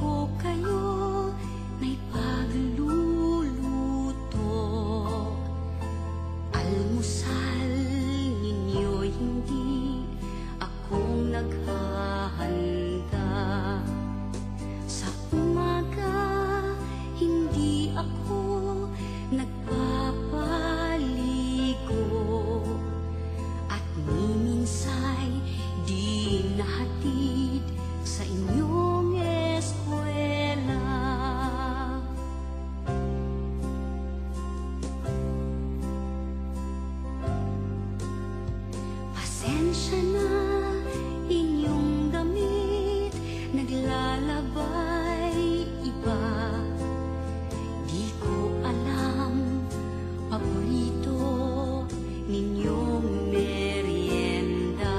ko kayo na'y pagluluto. Almusal ninyo'y hindi akong naghahanda. Sa umaga hindi ako nagpapaligo, at ni minsay di nahatid sa inyong eskwela. Pasensya na, inyong damit naglalabay iba. Di ko alam, paborito ninyong merienda.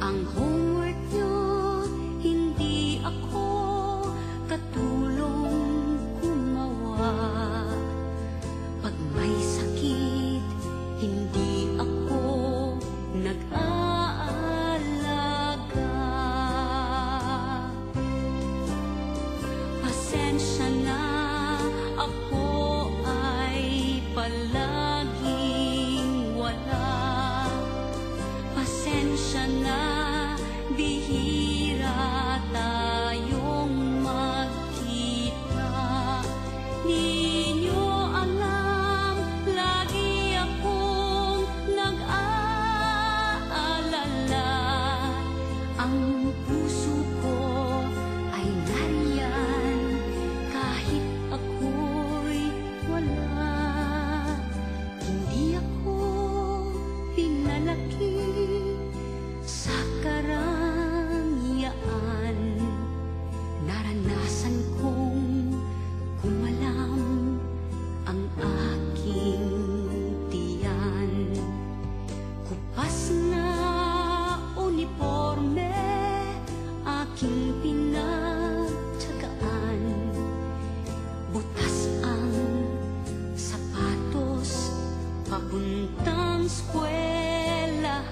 Ang homework nyo, hindi ako katulong gumawa. Pag may sakit, hindi ako nag-aalaga. Pasensya na, ako ay palaging wala. Pasensya na, bihira tayong magkita. Di nyo alam, lagi akong nag-aalala. Ang puso ko ay nariyan kahit ako'y wala. Hindi ako pinalaki sa karangyaan. Naranasan kong kumalam ang aking tiyan. Kupas na uniforme aking pinagtyagaan. Butas ang sapatos papuntang eskwelahan.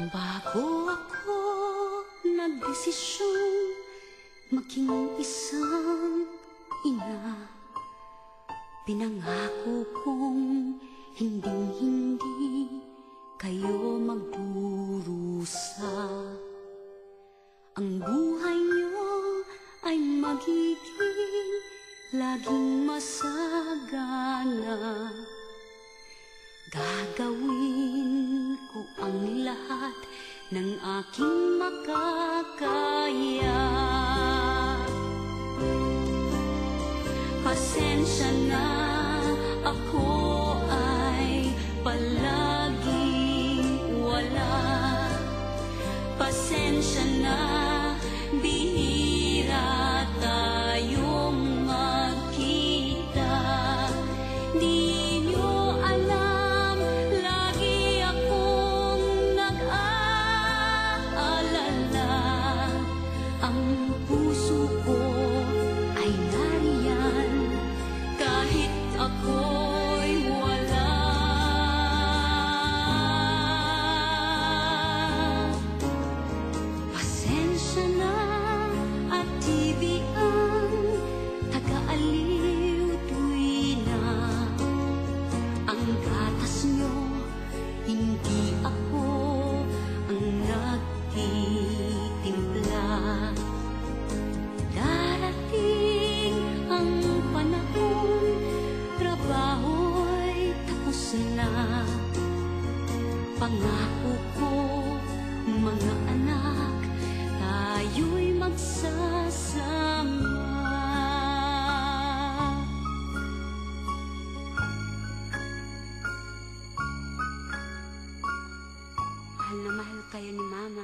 Bago ako nagdesisyong maging isang ina, pinangako kong hinding-hindi kayo magdurusa. Ang buhay niyo ay magiging laging masagana. Gagawin ko ang lahat ng aking makakaya. Pasensya na, ako ay palaging wala. Pasensya na, bihira tayong magkita. Di nyo alam, lagi akong nag-aalala. Ang puso ko ay nariyan kahit ako'y wala. Pasensya mahal kayo ni Mama.